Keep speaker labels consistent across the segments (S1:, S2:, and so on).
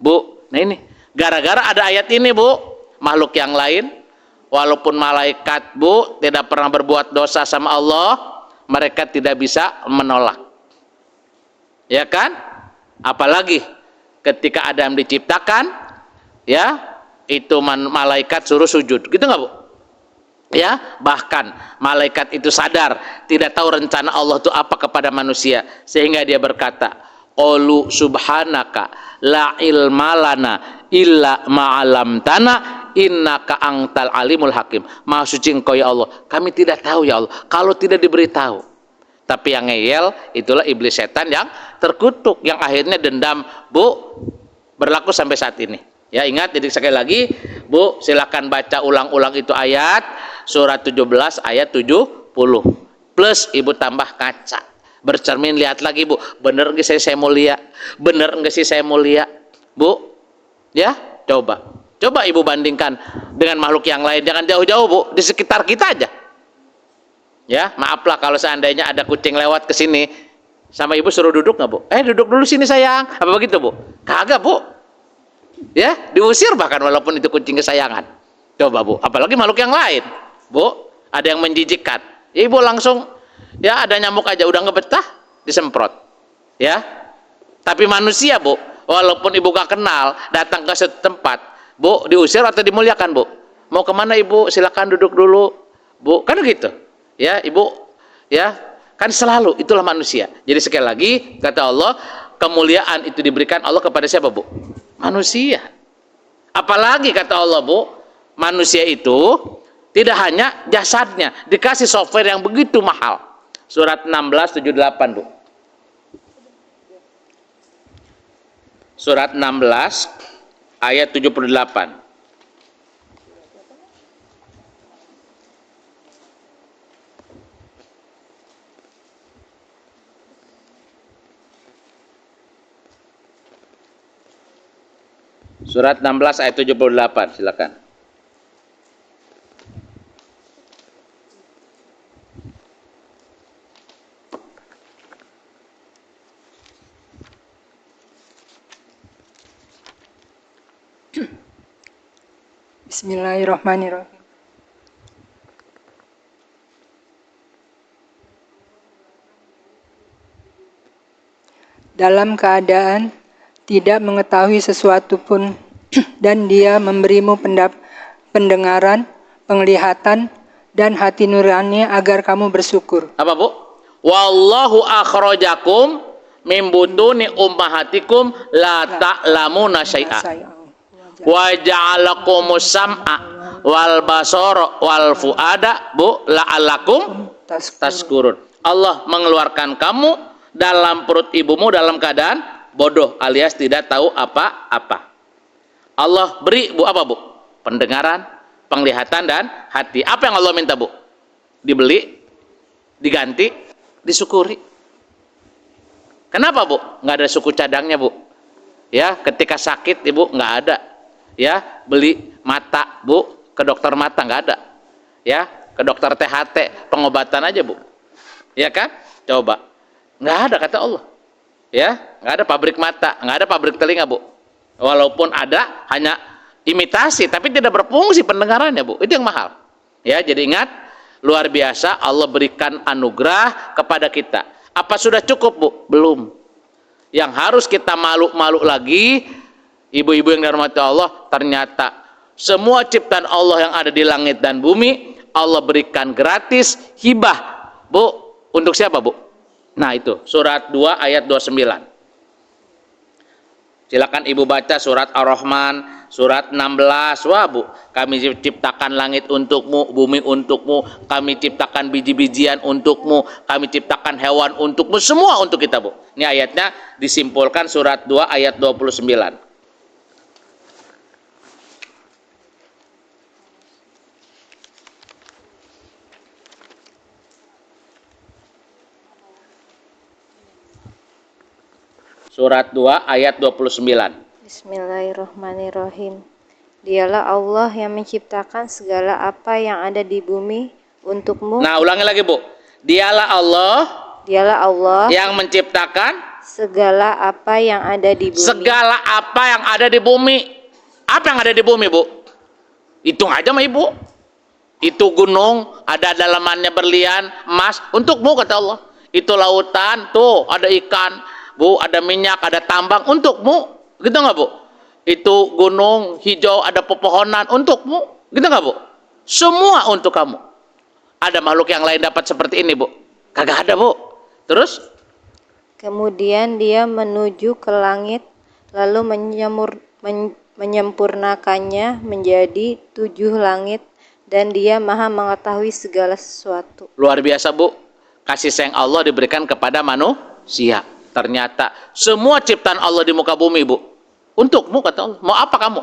S1: Bu. Nah ini, gara-gara ada ayat ini Bu, makhluk yang lain, walaupun malaikat Bu tidak pernah berbuat dosa sama Allah, mereka tidak bisa menolak. Ya kan? Apalagi ketika Adam diciptakan, ya, itu malaikat suruh sujud. Gitu nggak Bu? Ya, bahkan malaikat itu sadar, tidak tahu rencana Allah itu apa kepada manusia, sehingga dia berkata, qalu subhanaka la ilma lana illa ma'alamtana innaka antal alimul hakim. Maha suci Engkau ya Allah, kami tidak tahu ya Allah kalau tidak diberitahu. Tapi yang ngeyel itulah iblis setan yang terkutuk, yang akhirnya dendam Bu, berlaku sampai saat ini. Ya, ingat, jadi sekali lagi Bu, silakan baca ulang-ulang itu ayat surat 17 ayat 70 plus Ibu tambah kaca, bercermin, lihat lagi Bu, bener nggak sih saya mulia, bener nggak sih saya mulia Bu, ya, coba Ibu bandingkan dengan makhluk yang lain, jangan jauh-jauh Bu, di sekitar kita aja. Ya, maaflah kalau seandainya ada kucing lewat ke sini, sama Ibu suruh duduk nggak Bu? Duduk dulu sini sayang, apa begitu Bu? Kagak Bu, ya, diusir bahkan walaupun itu kucing kesayangan. Coba Bu, apalagi makhluk yang lain Bu, ada yang menjijikkan, Ibu langsung, ya, ada nyamuk aja udah ngebetah disemprot, ya. Tapi manusia Bu, walaupun Ibu gak kenal, datang ke satu tempat Bu, diusir atau dimuliakan Bu? Mau kemana Ibu? Silakan duduk dulu Bu, kan gitu ya Ibu, ya kan, selalu itulah manusia. Jadi sekali lagi kata Allah, kemuliaan itu diberikan Allah kepada siapa Bu? Manusia. Apalagi kata Allah Bu, manusia itu tidak hanya jasadnya, dikasih software yang begitu mahal. Surat 16:78 Bu. Surat 16 ayat 78. Surat 16 ayat 78, silakan.
S2: Bismillahirrahmanirrahim. Dalam keadaan tidak mengetahui sesuatu pun dan Dia memberimu pendengaran, penglihatan, dan hati nurani agar kamu bersyukur.
S1: Apa Bu? Wallahu akhrajakum min butuni ummahatikum la ta'lamuna syai'a wa ja'alakumus sam'a wal basara wal fuada Bu la'allakum taskurun. Allah mengeluarkan kamu dalam perut ibumu dalam keadaan bodoh alias tidak tahu apa-apa. Allah beri Bu apa Bu? Pendengaran, penglihatan, dan hati. Apa yang Allah minta Bu? Dibeli, diganti, disyukuri. Kenapa Bu? Nggak ada suku cadangnya Bu. Ya, ketika sakit Ibu nggak ada. Ya, beli mata Bu, ke dokter mata nggak ada. Ya, ke dokter THT, pengobatan aja Bu. Ya kan? Coba. Nggak ada kata Allah. Ya, nggak ada pabrik mata, nggak ada pabrik telinga Bu. Walaupun ada, hanya imitasi, tapi tidak berfungsi pendengarannya Bu. Itu yang mahal. Ya, jadi ingat, luar biasa Allah berikan anugerah kepada kita. Apa sudah cukup Bu? Belum. Yang harus kita malu-malu lagi, ibu-ibu yang dirahmati Allah, ternyata semua ciptaan Allah yang ada di langit dan bumi Allah berikan gratis, hibah Bu. Untuk siapa Bu? Nah itu surat 2 ayat 29. Silakan Ibu baca surat Ar-Rahman surat 16. Wah Bu, kami ciptakan langit untukmu, bumi untukmu, kami ciptakan biji-bijian untukmu, kami ciptakan hewan untukmu, semua untuk kita Bu. Ini ayatnya disimpulkan surat 2 ayat 29. Surat 2 ayat 29.
S3: Bismillahirrahmanirrahim. Dialah Allah yang menciptakan segala apa yang ada di bumi untukmu.
S1: Nah, ulangi lagi Bu. Dialah Allah
S3: yang menciptakan segala apa yang ada di bumi.
S1: Segala apa yang ada di bumi. Apa yang ada di bumi, Bu? Hitung aja sama Ibu. Itu gunung, ada dalamannya berlian, emas, untukmu kata Allah. Itu lautan, tuh ada ikan, Bu, ada minyak, ada tambang, untukmu. Gitu nggak, Bu? Itu gunung hijau, ada pepohonan, untukmu. Gitu nggak, Bu? Semua untuk kamu. Ada makhluk yang lain dapat seperti ini, Bu? Kagak ada, Bu. Terus?
S3: Kemudian dia menuju ke langit, lalu menyempurnakannya menjadi 7 langit, dan dia maha mengetahui segala sesuatu.
S1: Luar biasa, Bu. Kasih sayang Allah diberikan kepada manusia. Ternyata semua ciptaan Allah di muka bumi, Bu, untukmu kata Allah. Mau apa kamu?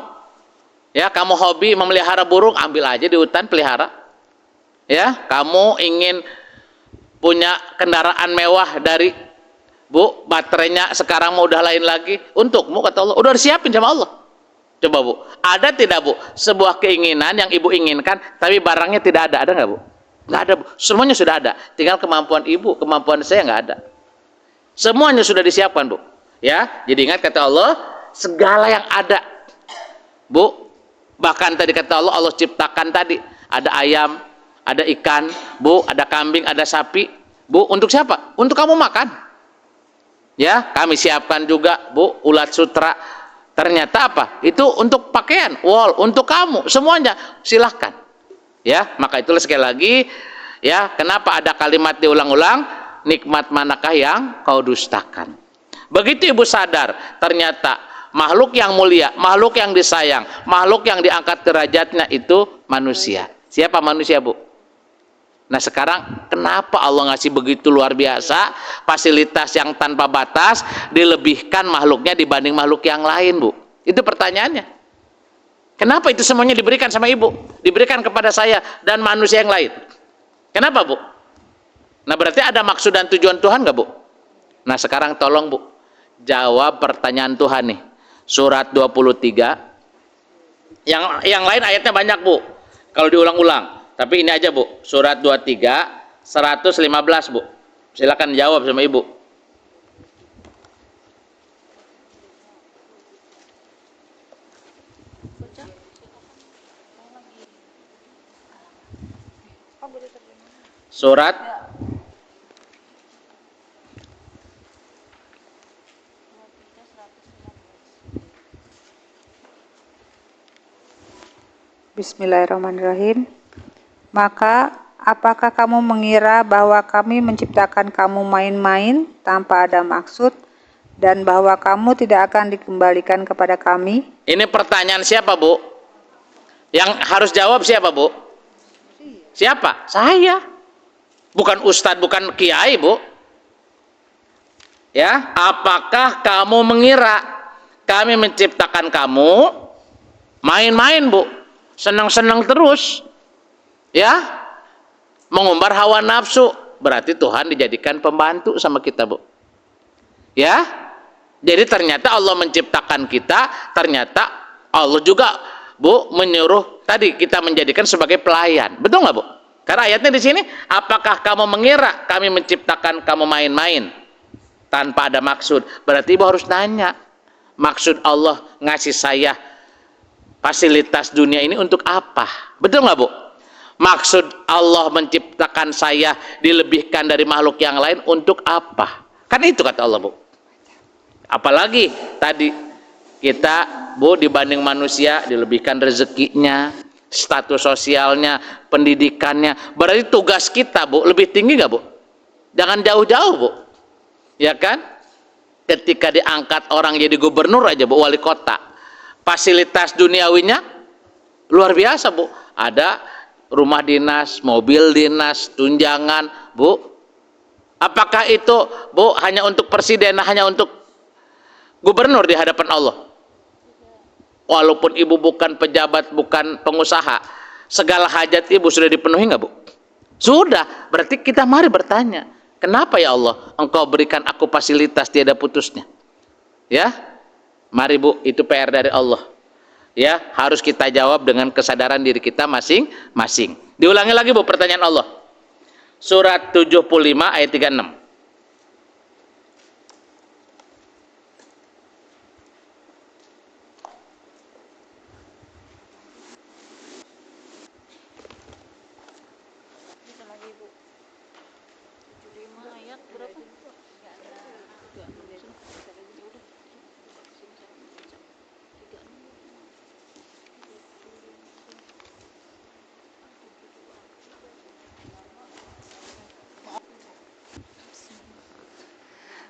S1: Ya, kamu hobi memelihara burung, ambil aja di hutan pelihara. Ya, kamu ingin punya kendaraan mewah dari, Bu, baterainya sekarang mau udah lain lagi, untukmu kata Allah. Udah disiapin sama Allah. Coba, Bu, ada tidak, Bu, sebuah keinginan yang Ibu inginkan tapi barangnya tidak ada? Ada nggak, Bu? Nggak ada, Bu. Semuanya sudah ada. Tinggal kemampuan Ibu, kemampuan saya nggak ada. Semuanya sudah disiapkan, Bu. Ya, jadi ingat kata Allah, segala yang ada, Bu, bahkan tadi kata Allah, Allah ciptakan tadi ada ayam, ada ikan, Bu, ada kambing, ada sapi, Bu, untuk siapa? Untuk kamu makan. Ya, kami siapkan juga, Bu, ulat sutra. Ternyata apa? Itu untuk pakaian, wol, untuk kamu, semuanya silahkan. Ya, maka itulah sekali lagi, ya, kenapa ada kalimat diulang-ulang, nikmat manakah yang kau dustakan. Begitu Ibu sadar, ternyata makhluk yang mulia, makhluk yang disayang, makhluk yang diangkat derajatnya itu manusia. Siapa manusia, Bu? Nah sekarang kenapa Allah ngasih begitu luar biasa fasilitas yang tanpa batas, dilebihkan makhluknya dibanding makhluk yang lain, Bu? Itu pertanyaannya. Kenapa itu semuanya diberikan sama Ibu, diberikan kepada saya dan manusia yang lain? Kenapa, Bu? Nah berarti ada maksud dan tujuan Tuhan nggak, Bu? Nah sekarang tolong, Bu, jawab pertanyaan Tuhan nih. Surat 23. Yang lain ayatnya banyak, Bu, kalau diulang-ulang. Tapi ini aja, Bu, surat 23 115, Bu. Silakan jawab sama Ibu. Surat
S4: Bismillahirrahmanirrahim. Maka apakah kamu mengira bahwa kami menciptakan kamu main-main tanpa ada maksud, dan bahwa kamu tidak akan dikembalikan kepada kami?
S1: Ini pertanyaan siapa, Bu? Yang harus jawab siapa, Bu? Siapa? Saya. Bukan ustadz, bukan kiai, Bu. Ya, apakah kamu mengira kami menciptakan kamu main-main, Bu? Senang-senang terus. Ya, mengumbar hawa nafsu. Berarti Tuhan dijadikan pembantu sama kita, Bu. Ya, jadi ternyata Allah menciptakan kita, ternyata Allah juga, Bu, menyuruh tadi kita menjadikan sebagai pelayan. Betul nggak, Bu? Karena ayatnya di sini, apakah kamu mengira kami menciptakan kamu main-main tanpa ada maksud? Berarti Ibu harus nanya, maksud Allah ngasih saya fasilitas dunia ini untuk apa? Betul nggak, Bu? Maksud Allah menciptakan saya dilebihkan dari makhluk yang lain untuk apa? Kan itu kata Allah, Bu. Apalagi tadi kita, Bu, dibanding manusia dilebihkan rezekinya, status sosialnya, pendidikannya. Berarti tugas kita, Bu, lebih tinggi nggak, Bu? Jangan jauh-jauh, Bu. Ya kan? Ketika diangkat orang jadi gubernur aja, Bu, wali kota, fasilitas duniawinya luar biasa, Bu. Ada rumah dinas, mobil dinas, tunjangan, Bu. Apakah itu, Bu, hanya untuk presiden, hanya untuk gubernur di hadapan Allah? Walaupun Ibu bukan pejabat, bukan pengusaha, segala hajat Ibu sudah dipenuhi nggak, Bu? Sudah. Berarti kita mari bertanya, kenapa ya Allah Engkau berikan aku fasilitas tiada putusnya? Ya, mari, Bu, itu PR dari Allah. Ya, harus kita jawab dengan kesadaran diri kita masing-masing. Diulangi lagi, Bu, pertanyaan Allah. Surat 75 ayat 36.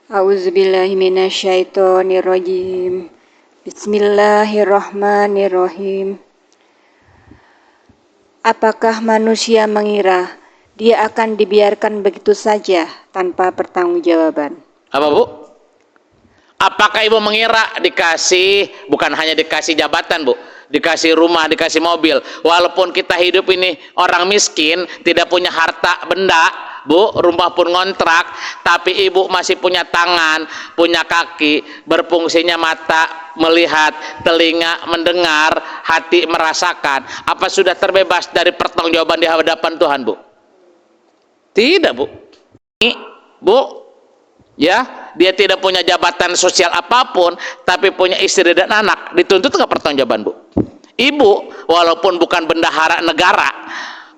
S3: A'udzubillahi minasyaitonirrajim. Bismillahirrahmanirrahim. Apakah manusia mengira dia akan dibiarkan begitu saja tanpa pertanggungjawaban?
S1: Apa Bu? Apakah ibu mengira dikasih, bukan hanya dikasih jabatan Bu, dikasih rumah, dikasih mobil, walaupun kita hidup ini orang miskin, tidak punya harta benda Bu, rumah pun ngontrak, tapi ibu masih punya tangan, punya kaki, berfungsinya mata melihat, telinga mendengar, hati merasakan. Apa sudah terbebas dari pertanggungjawaban di hadapan Tuhan Bu? Tidak Bu. Ini Bu, ya, dia tidak punya jabatan sosial apapun, tapi punya istri dan anak, dituntut nggak pertanggungjawaban Bu? Ibu walaupun bukan bendahara negara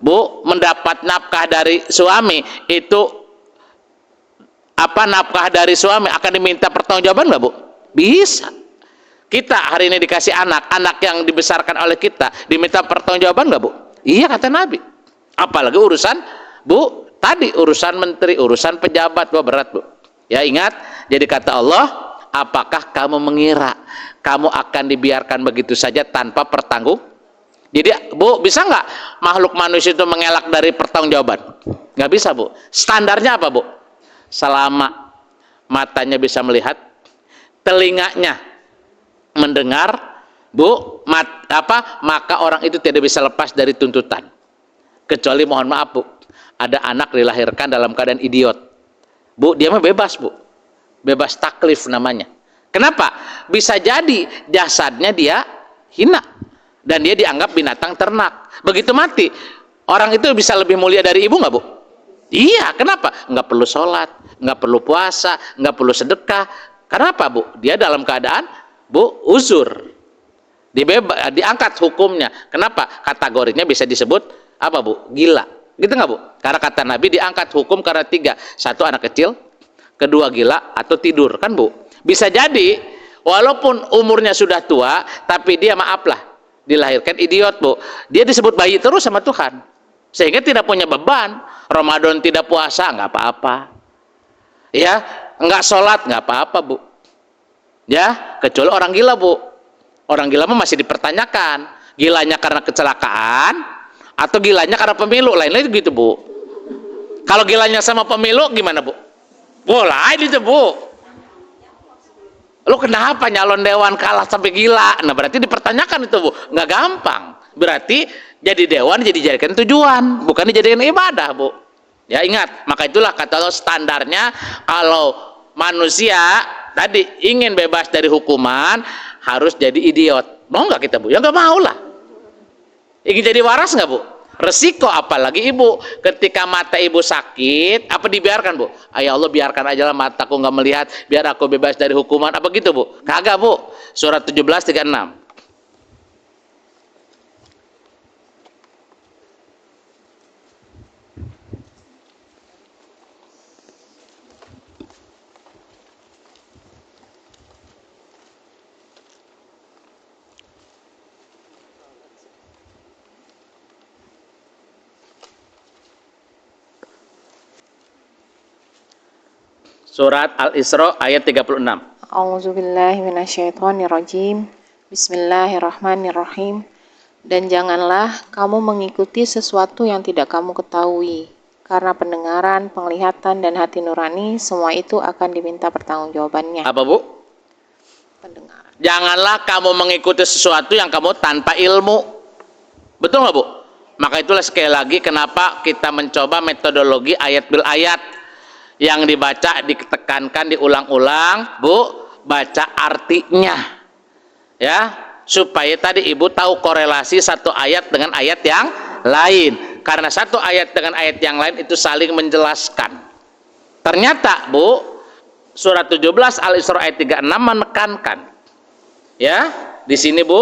S1: Bu, mendapat nafkah dari suami, itu apa, nafkah dari suami akan diminta pertanggungjawaban nggak Bu? Bisa. Kita hari ini dikasih anak, anak yang dibesarkan oleh kita diminta pertanggungjawaban nggak Bu? Iya kata Nabi. Apalagi urusan Bu, tadi urusan menteri, urusan pejabat, Bu, berat Bu. Ya ingat, jadi kata Allah, apakah kamu mengira kamu akan dibiarkan begitu saja tanpa pertanggung? Jadi Bu, bisa nggak makhluk manusia itu mengelak dari pertanggungjawaban? Nggak bisa Bu. Standarnya apa Bu? Selama matanya bisa melihat, telinganya mendengar Bu, maka orang itu tidak bisa lepas dari tuntutan. Kecuali mohon maaf Bu, ada anak dilahirkan dalam keadaan idiot Bu, dia mah bebas Bu, bebas taklif namanya. Kenapa? Bisa jadi jasadnya dia hina dan dia dianggap binatang ternak. Begitu mati, orang itu bisa lebih mulia dari ibu nggak Bu? Iya, kenapa? Nggak perlu sholat, nggak perlu puasa, nggak perlu sedekah. Kenapa Bu? Dia dalam keadaan Bu uzur, diangkat hukumnya. Kenapa? Kategorinya bisa disebut apa Bu? Gila, gitu nggak Bu? Karena kata Nabi diangkat hukum karena 3, 1 anak kecil, 2 gila atau tidur, kan Bu? Bisa jadi walaupun umurnya sudah tua, tapi dia maaflah dilahirkan idiot Bu, dia disebut bayi terus sama Tuhan, sehingga tidak punya beban. Ramadan tidak puasa nggak apa-apa, ya, nggak sholat nggak apa-apa Bu, ya, kecuali orang gila Bu. Orang gila mah masih dipertanyakan, gilanya karena kecelakaan atau gilanya karena pemilu, lain-lain gitu Bu. Kalau gilanya sama pemilu gimana Bu? Boleh itu Bu. Lu kenapa nyalon dewan kalah sampai gila? Nah berarti dipertanyakan itu Bu, nggak gampang. Berarti jadi dewan dijadikan tujuan, bukan dijadikan ibadah Bu. Ya ingat, maka itulah kata Allah, standarnya kalau manusia tadi ingin bebas dari hukuman harus jadi idiot. Mau nggak kita Bu? Ya nggak mau lah. Ingin jadi waras nggak Bu? Resiko, apalagi ibu ketika mata ibu sakit, apa dibiarkan Bu? Ya Allah, biarkan aja lah mataku nggak melihat, biar aku bebas dari hukuman, apa gitu Bu? Kagak Bu. Surat 17:36. Surat Al-Isra ayat 36.
S3: A'udzubillahi minasyaitonirrajim. Bismillahirrahmanirrahim. Dan janganlah kamu mengikuti sesuatu yang tidak kamu ketahui, karena pendengaran, penglihatan, dan hati nurani, semua itu akan diminta pertanggungjawabannya.
S1: Apa Bu?
S3: Pendengaran.
S1: Janganlah kamu mengikuti sesuatu yang kamu tanpa ilmu. Betul nggak Bu? Maka itulah sekali lagi kenapa kita mencoba metodologi ayat bil ayat. Yang dibaca, ditekankan, diulang-ulang, Bu, baca artinya, ya, supaya tadi ibu tahu korelasi satu ayat dengan ayat yang lain, karena satu ayat dengan ayat yang lain itu saling menjelaskan. Ternyata Bu, surat 17 Al-Isra ayat 36 menekankan, ya, di sini Bu,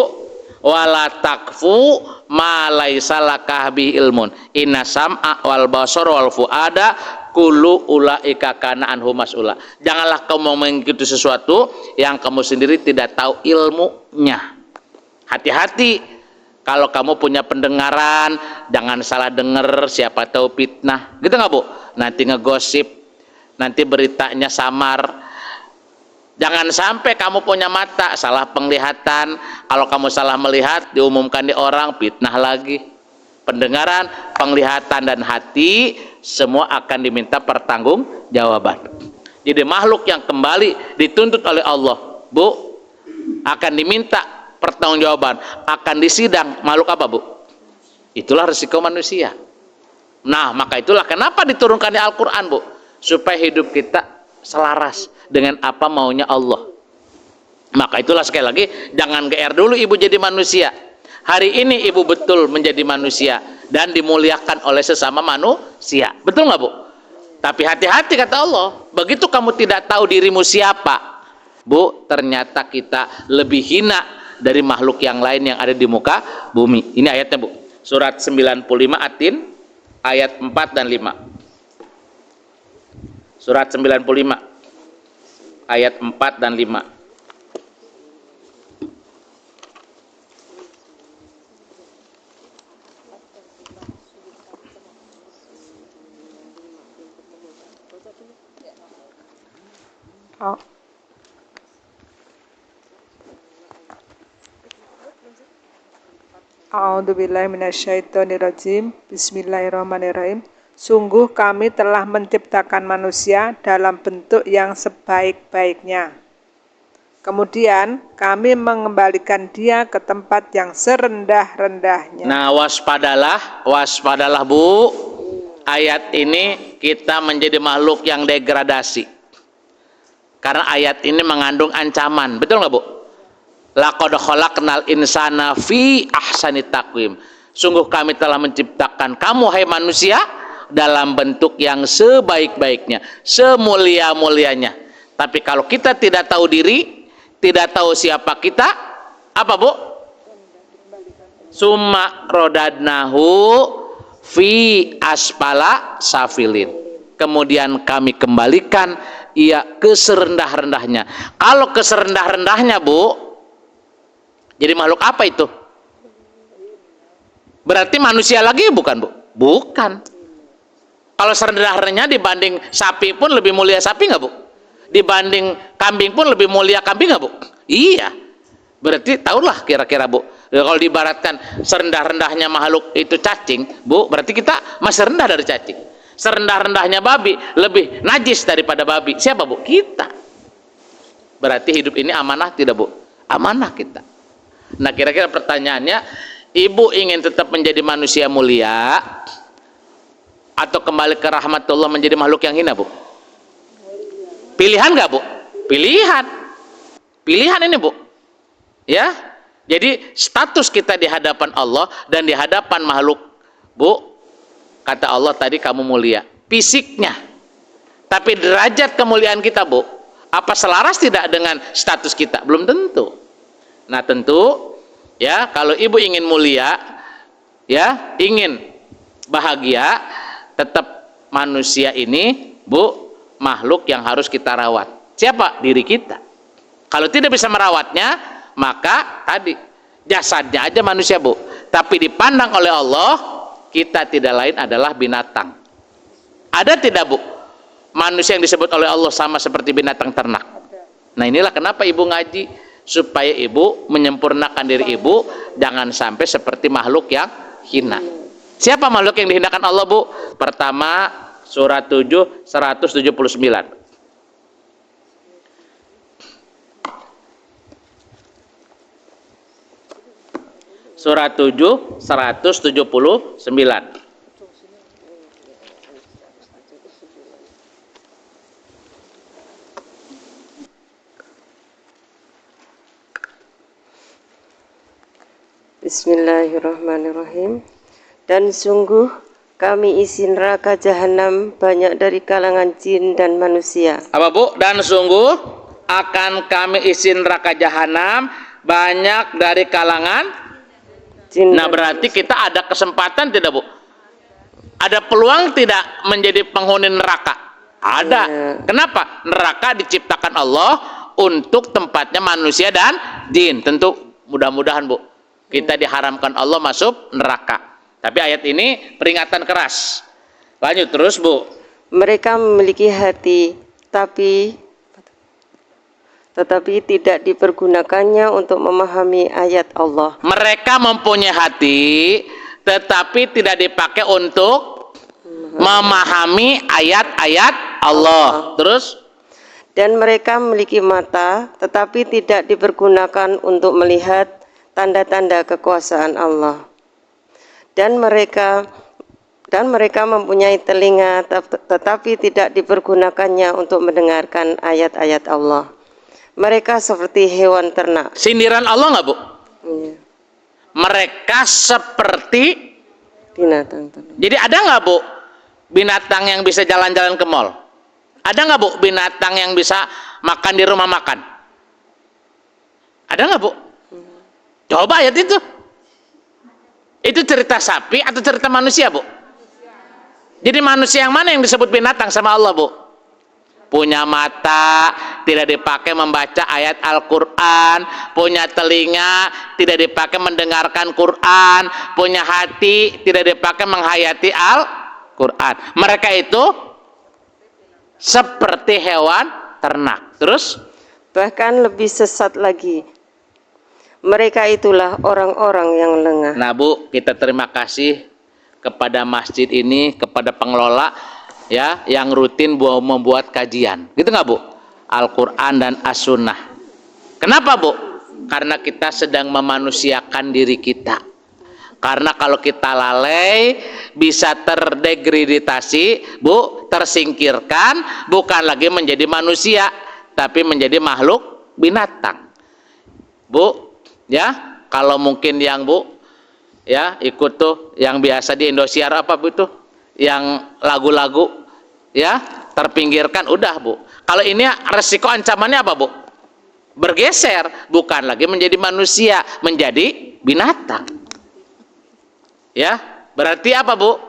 S1: wala takfu ma laisa laka bihi ilmun inna sam'a wal basara wal fuada kullu ulaika kana anhu mas'ula. Janganlah kamu mengikuti sesuatu yang kamu sendiri tidak tahu ilmunya. Hati-hati kalau kamu punya pendengaran, jangan salah dengar, siapa tahu fitnah, gitu nggak Bu? Nanti ngegosip, nanti beritanya samar, Jangan sampai kamu punya mata, salah penglihatan. Kalau kamu salah melihat, diumumkan di orang, fitnah lagi. Pendengaran, penglihatan, dan hati, semua akan diminta pertanggungjawaban. Jadi makhluk yang kembali dituntut oleh Allah, Bu, akan diminta pertanggungjawaban, akan disidang. Makhluk apa, Bu? Itulah resiko manusia. Nah, maka itulah kenapa diturunkan di Al-Quran, Bu, supaya hidup kita selaras dengan apa maunya Allah. Maka itulah sekali lagi, jangan GR dulu ibu jadi manusia. Hari ini ibu betul menjadi manusia dan dimuliakan oleh sesama manusia. Betul nggak, Bu? Tapi hati-hati kata Allah, begitu kamu tidak tahu dirimu siapa, Bu, ternyata kita lebih hina dari makhluk yang lain yang ada di muka bumi. Ini ayatnya, Bu. Surat 95 Atin ayat 4 dan 5. Surat 95 ayat 4 dan 5.
S4: A'udzubillahi minasyaitonirrajim. Bismillahirrahmanirrahim. Sungguh kami telah menciptakan manusia dalam bentuk yang sebaik-baiknya. Kemudian kami mengembalikan dia ke tempat yang serendah-rendahnya.
S1: Nah, waspadalah, Bu. Ayat ini kita menjadi makhluk yang degradasi. Karena ayat ini mengandung ancaman. Betul nggak, Bu? Laqad khalaqnal insana fi ahsani taqwim. Sungguh kami telah menciptakan kamu, hai manusia, dalam bentuk yang sebaik-baiknya, semulia-mulianya. Tapi kalau kita tidak tahu diri, tidak tahu siapa kita, apa, Bu? Summa rodadnahu fi asfala safilin. Kemudian kami kembalikan ia ke serendah-rendahnya. Kalau ke serendah-rendahnya, Bu, jadi makhluk apa itu? Berarti manusia lagi bukan, Bu? Bukan. Kalau serendah-rendahnya dibanding sapi pun lebih mulia sapi nggak, Bu? Dibanding kambing pun lebih mulia kambing nggak, Bu? Iya. Berarti tahulah kira-kira, Bu. Kalau diibaratkan serendah-rendahnya makhluk itu cacing, Bu, berarti kita masih rendah dari cacing. Serendah-rendahnya babi lebih najis daripada babi. Siapa, Bu? Kita. Berarti hidup ini amanah tidak, Bu? Amanah kita. Nah, kira-kira pertanyaannya, ibu ingin tetap menjadi manusia mulia atau kembali ke rahmatullah menjadi makhluk yang hina, Bu? Pilihan nggak, Bu? Pilihan. Pilihan ini, Bu. Ya. Jadi status kita di hadapan Allah dan di hadapan makhluk, Bu, kata Allah tadi kamu mulia fisiknya. Tapi derajat kemuliaan kita, Bu, apa selaras tidak dengan status kita? Belum tentu. Nah, tentu ya, kalau ibu ingin mulia, ya, ingin bahagia, tetap manusia ini, Bu, makhluk yang harus kita rawat. Siapa? Diri kita. Kalau tidak bisa merawatnya, maka tadi jasadnya aja manusia, Bu, tapi dipandang oleh Allah kita tidak lain adalah binatang. Ada tidak, Bu, manusia yang disebut oleh Allah sama seperti binatang ternak? Nah, inilah kenapa ibu ngaji, supaya ibu menyempurnakan diri ibu, jangan sampai seperti makhluk yang hina. Siapa makhluk yang dihinakan Allah, Bu? Pertama, surat 7 179. Surat 7 179.
S5: Bismillahirrahmanirrahim. Dan sungguh kami isi neraka jahanam banyak dari kalangan jin dan manusia.
S1: Apa, Bu? Dan sungguh akan kami isi neraka jahanam banyak dari kalangan
S5: Jin.
S1: Nah, berarti kita ada kesempatan tidak, Bu? Ada peluang tidak menjadi penghuni neraka? Ada. Kenapa? Neraka diciptakan Allah untuk tempatnya manusia dan jin. Tentu mudah-mudahan, Bu, kita diharamkan Allah masuk neraka. Tapi ayat ini peringatan keras. Lanjut terus, Bu.
S5: Mereka memiliki hati, tetapi tidak dipergunakannya untuk memahami ayat Allah.
S1: Mereka mempunyai hati, tetapi tidak dipakai untuk memahami ayat-ayat Allah. Terus,
S5: Dan mereka memiliki mata, tetapi tidak dipergunakan untuk melihat tanda-tanda kekuasaan Allah. Dan mereka mempunyai telinga, tetapi tidak dipergunakannya untuk mendengarkan ayat-ayat Allah. Mereka seperti hewan ternak.
S1: sindiran Allah nggak, Bu?
S5: Iya,
S1: Mereka seperti,
S5: binatang ternak.
S1: jadi ada nggak, Bu, binatang yang bisa jalan-jalan ke mall? Ada nggak, Bu, binatang yang bisa makan di rumah makan? Ada nggak, Bu? Coba ayat itu. Itu cerita sapi atau cerita manusia, Bu? Jadi manusia yang mana yang disebut binatang sama Allah, Bu? Punya mata, tidak dipakai membaca ayat Al-Quran. Punya telinga, tidak dipakai mendengarkan Quran. Punya hati, tidak dipakai menghayati Al-Quran. Mereka itu seperti hewan ternak. Terus,
S5: Bahkan lebih sesat lagi. Mereka itulah orang-orang yang lengah.
S1: nah, Bu, kita terima kasih kepada masjid ini, kepada pengelola ya yang rutin membuat kajian, gitu nggak, Bu? Al-Quran dan As-Sunnah. Kenapa, Bu? Karena kita sedang memanusiakan diri kita. Karena kalau kita lalai bisa terdegradasi, Bu, tersingkirkan, bukan lagi menjadi manusia, tapi menjadi makhluk binatang. Bu, ya, kalau mungkin yang, Bu, ya ikut tuh yang biasa di Indosiar apa, Bu, tuh yang lagu-lagu ya terpinggirkan, udah, Bu. Kalau ini resiko ancamannya apa, Bu? Bergeser, bukan lagi menjadi manusia, menjadi binatang. Ya, berarti apa, Bu?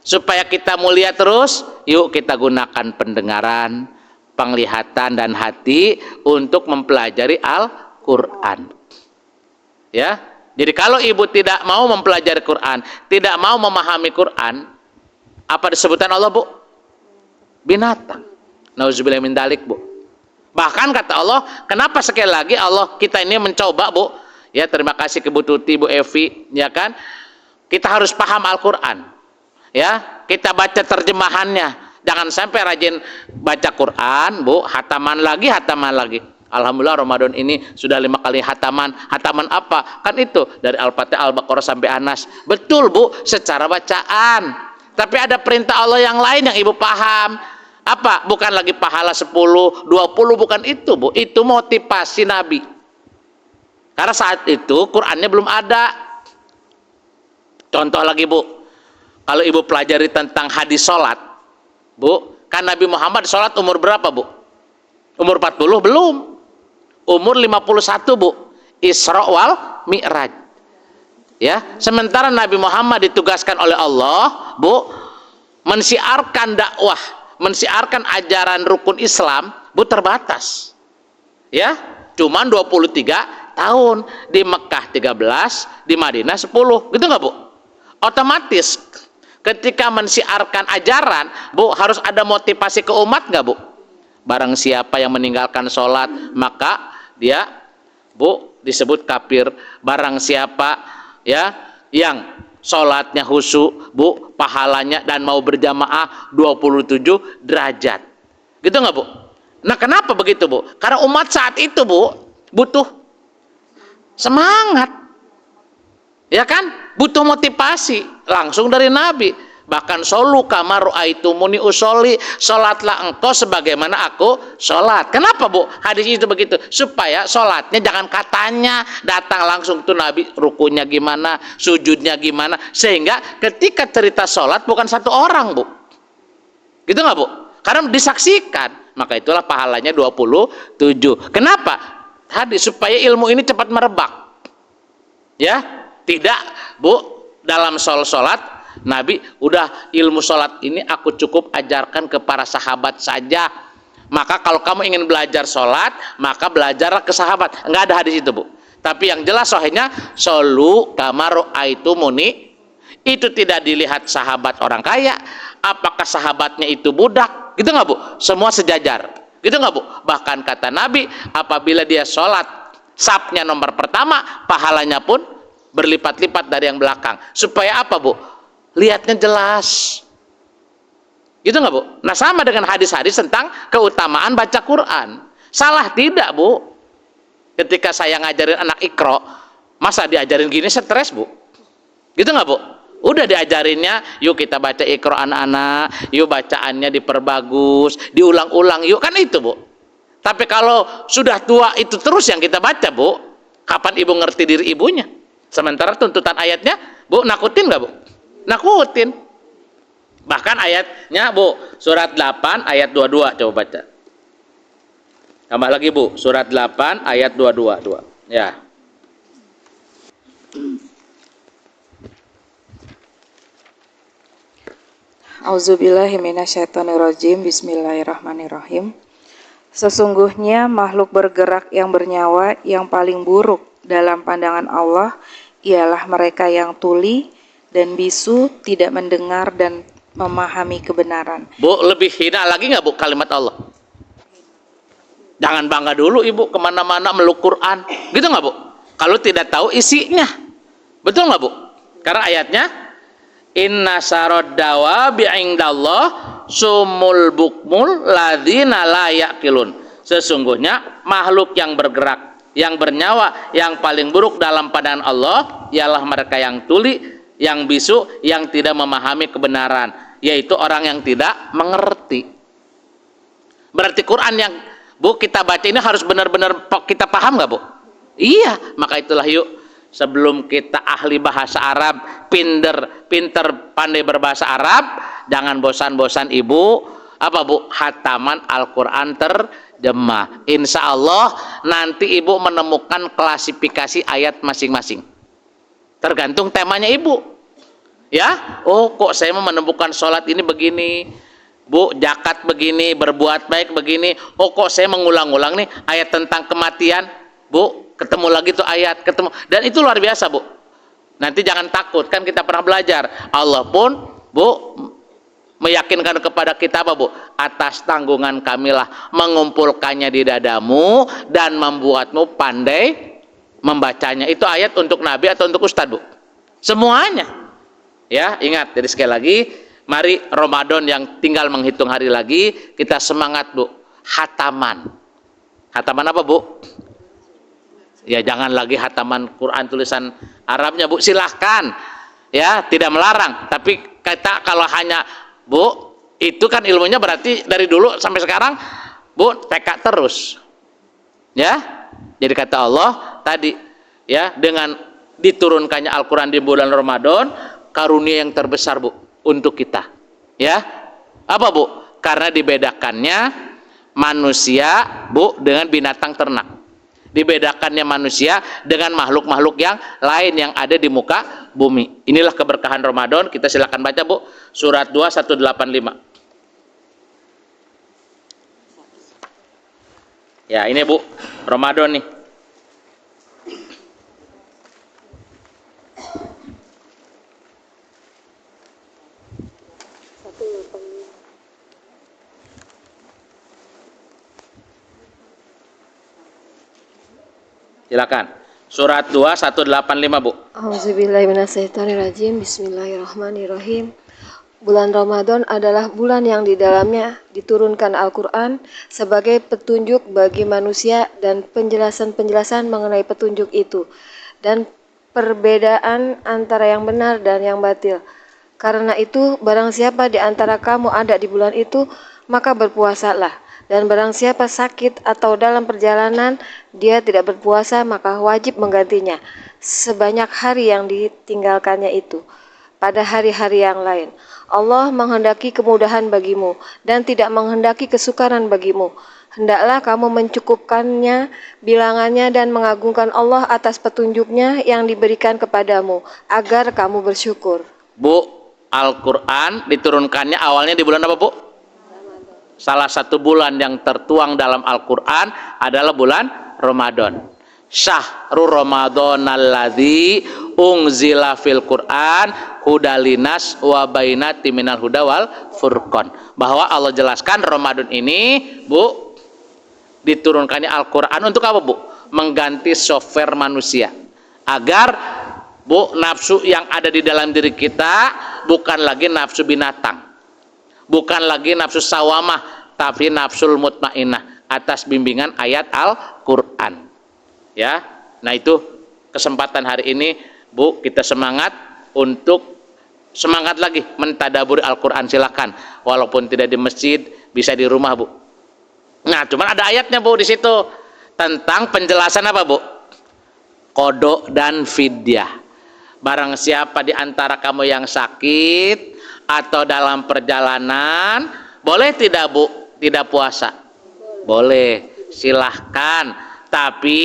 S1: Supaya kita mulia terus, yuk kita gunakan pendengaran, penglihatan dan hati untuk mempelajari Al-Qur'an. Ya. Jadi kalau ibu tidak mau mempelajari Quran, tidak mau memahami Quran, apa disebutan Allah, Bu? Binatang. Nauzubillah min dalik, Bu. Bahkan kata Allah, kenapa sekali lagi Allah kita ini mencoba, Bu? Ya, terima kasih ke Bu Tuti, Bu Evi, ya kan? Kita harus paham Al-Qur'an. Ya, kita baca terjemahannya. Jangan sampai rajin baca Quran, Bu, hataman lagi, hataman lagi. Alhamdulillah Ramadan ini sudah 5 kali hataman. Hataman apa? Kan itu dari Al-Fatihah, Al-Baqarah sampai Anas. Betul, Bu, secara bacaan. Tapi ada perintah Allah yang lain yang ibu paham. Apa? Bukan lagi pahala 10, 20, bukan itu, Bu. Itu motivasi Nabi. Karena saat itu Qur'annya belum ada. Contoh lagi, Bu. Kalau ibu pelajari tentang hadis sholat, Bu, kan Nabi Muhammad sholat umur berapa, Bu? Umur 40? Belum. Umur 51, Bu. Isra wal Mi'raj. Ya, sementara Nabi Muhammad ditugaskan oleh Allah, Bu, mensiarkan dakwah, mensiarkan ajaran rukun Islam, Bu, terbatas. Ya, cuman 23 tahun. Di Mekah 13, di Madinah 10. Gitu nggak, Bu? Otomatis ketika mensiarkan ajaran, Bu, harus ada motivasi ke umat nggak, Bu? Barang siapa yang meninggalkan sholat, maka dia, Bu, disebut kafir. Barang siapa ya yang sholatnya khusyuk, Bu, pahalanya dan mau berjamaah 27 derajat. Gitu nggak, Bu? Nah, kenapa begitu, Bu? Karena umat saat itu, Bu, butuh semangat. Ya kan? Butuh motivasi langsung dari Nabi. Bahkan solu kama ra'aitumuni usolli, sholatlah engkau sebagaimana aku sholat. Kenapa, Bu, hadis itu begitu? Supaya sholatnya jangan katanya, datang langsung tuh Nabi rukunya gimana, sujudnya gimana, sehingga ketika cerita sholat bukan satu orang, Bu. Gitu nggak, Bu? Karena disaksikan, maka itulah pahalanya 27. Kenapa? Hadis supaya ilmu ini cepat merebak. Ya, tidak, Bu, dalam sholat Nabi udah ilmu sholat ini aku cukup ajarkan ke para sahabat saja. Maka kalau kamu ingin belajar sholat, maka belajarlah ke sahabat. Enggak ada hadis itu, Bu. Tapi yang jelas sahihnya, sholu kama ra'aitumuni. Itu tidak dilihat sahabat orang kaya, apakah sahabatnya itu budak, gitu nggak, Bu? Semua sejajar. Gitu nggak Bu? Bahkan kata Nabi, apabila dia sholat safnya nomor pertama, pahalanya pun berlipat-lipat dari yang belakang. Supaya apa Bu? Lihatnya jelas. Gitu nggak Bu? Nah sama dengan hadis-hadis tentang keutamaan baca Quran. Salah tidak Bu? Ketika saya ngajarin anak Iqra, masa diajarin gini stres Bu? Gitu nggak Bu? Udah diajarinnya, yuk kita baca Iqra anak-anak, yuk bacaannya diperbagus, diulang-ulang yuk, kan itu Bu. Tapi kalau sudah tua itu terus yang kita baca Bu, kapan ibu ngerti diri ibunya? Sementara tuntutan ayatnya, Bu, nakutin nggak Bu? Nakutin. Bahkan ayatnya Bu, surat 8 ayat 22, coba baca. Tambah lagi Bu, surat 8 ayat 22. Ya.
S3: Auzubillahi minasyaitonirrajim. Bismillahirrahmanirrahim. Sesungguhnya makhluk bergerak yang bernyawa yang paling buruk dalam pandangan Allah ialah mereka yang tuli dan bisu, tidak mendengar dan memahami kebenaran.
S1: Bu, lebih hina lagi nggak Bu kalimat Allah? Jangan bangga dulu Ibu kemana-mana meluk Quran, gitu nggak Bu? Kalau tidak tahu isinya, betul nggak Bu? Karena ayatnya, inna sarod dawabi indallah sumul bukmul ladzina la yaqilun. Sesungguhnya makhluk yang bergerak, yang bernyawa, yang paling buruk dalam pandangan Allah ialah mereka yang tuli, yang bisu, yang tidak memahami kebenaran, yaitu orang yang tidak mengerti. Berarti Quran yang Bu kita baca ini harus benar-benar kita paham nggak Bu? Iya, maka itulah yuk sebelum kita ahli bahasa Arab, pinter pandai berbahasa Arab, jangan bosan-bosan Ibu apa Bu? Hataman Al-Quran terjemah. Insya Allah nanti Ibu menemukan klasifikasi ayat masing-masing. Tergantung temanya Ibu. Ya, oh kok saya menemukan sholat ini begini, Bu, zakat begini, berbuat baik begini. Oh kok saya mengulang-ulang nih ayat tentang kematian, Bu, ketemu lagi tuh ayat, ketemu. Dan itu luar biasa Bu. Nanti jangan takut, kan kita pernah belajar. Allah pun Bu meyakinkan kepada kita apa Bu? Atas tanggungan kamilah mengumpulkannya di dadamu dan membuatmu pandai membacanya. Itu ayat untuk Nabi atau untuk Ustadz Bu? Semuanya. Ya, ingat, jadi sekali lagi, mari Ramadan yang tinggal menghitung hari lagi, kita semangat Bu, hataman. Hataman apa Bu? Ya jangan lagi hataman Quran tulisan Arabnya Bu, silahkan. Ya, tidak melarang. Tapi kita kalau hanya Bu, itu kan ilmunya berarti dari dulu sampai sekarang Bu, TK terus. Ya, jadi kata Allah tadi, ya dengan diturunkannya Al-Quran di bulan Ramadan, karunia yang terbesar Bu untuk kita. Ya, apa Bu? Karena dibedakannya manusia Bu dengan binatang ternak, dibedakannya manusia dengan makhluk-makhluk yang lain yang ada di muka bumi. Inilah keberkahan Ramadan. Kita silakan baca Bu, surat 2 185. Ya ini Bu, Ramadan nih. Silakan. Surat 2 185 Bu.
S6: Auzubillahiminasyaitonirrajim. Bismillahirrahmanirrahim. Bulan Ramadan adalah bulan yang di dalamnya diturunkan Al-Quran sebagai petunjuk bagi manusia dan penjelasan-penjelasan mengenai petunjuk itu dan perbedaan antara yang benar dan yang batil. Karena itu, barang siapa di antara kamu ada di bulan itu, maka berpuasalah. Dan barang siapa sakit atau dalam perjalanan dia tidak berpuasa, maka wajib menggantinya sebanyak hari yang ditinggalkannya itu pada hari-hari yang lain. Allah menghendaki kemudahan bagimu dan tidak menghendaki kesukaran bagimu. Hendaklah kamu mencukupkannya bilangannya dan mengagungkan Allah atas petunjuknya yang diberikan kepadamu agar kamu bersyukur.
S1: Bu, Al-Quran diturunkannya awalnya di bulan apa Bu? Salah satu bulan yang tertuang dalam Al-Quran adalah bulan Ramadan. Syahrul Ramadan alladzi unzila fil Quran hudalinas wa bainati minal huda wal furqan. Bahwa Allah jelaskan Ramadan ini Bu diturunkannya Al-Quran untuk apa, Bu? Mengganti software manusia, agar, Bu, nafsu yang ada di dalam diri kita bukan lagi nafsu binatang, bukan lagi nafsu sawamah, tapi nafsul mutmainnah atas bimbingan ayat Al-Quran. Ya, nah itu kesempatan hari ini, Bu, kita semangat untuk semangat lagi mentadaburi Al-Quran. Silakan, walaupun tidak di masjid, bisa di rumah, Bu. Nah, cuman ada ayatnya, Bu, di situ tentang penjelasan apa, Bu? Qada dan fidyah. Barang siapa di antara kamu yang sakit atau dalam perjalanan, boleh tidak, Bu, tidak puasa? Boleh, silahkan. Tapi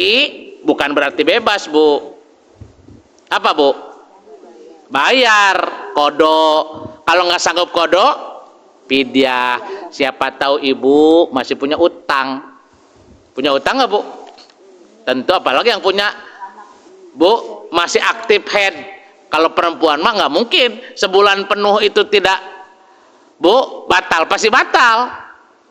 S1: bukan berarti bebas, Bu. Apa, Bu? Bayar qada. Kalau nggak sanggup qada, fidyah. Siapa tahu ibu masih punya utang. Punya utang nggak, Bu? Tentu, apalagi yang punya, Bu, masih aktif head. Kalau perempuan mah nggak mungkin sebulan penuh itu tidak, Bu, batal, pasti batal.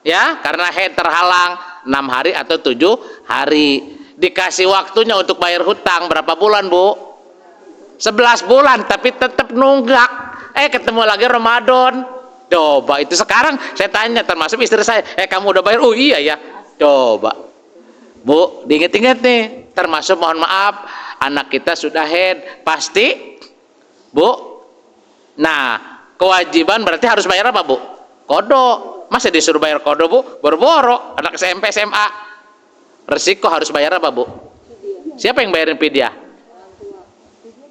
S1: Ya, karena head terhalang 6 hari atau 7 hari. Dikasih waktunya untuk bayar hutang berapa bulan, Bu? 11 bulan, tapi tetap nunggak. Ketemu lagi Ramadan. Coba itu sekarang saya tanya, termasuk istri saya, kamu udah bayar? Oh iya ya. Coba, Bu, diinget-inget nih. Termasuk, mohon maaf, anak kita sudah head, pasti, Bu. Nah, kewajiban berarti harus bayar apa, Bu? Qada. Masa disuruh bayar qada, Bu? Boro-boro anak SMP SMA. Resiko harus bayar apa, Bu? Siapa yang bayarin fidyah?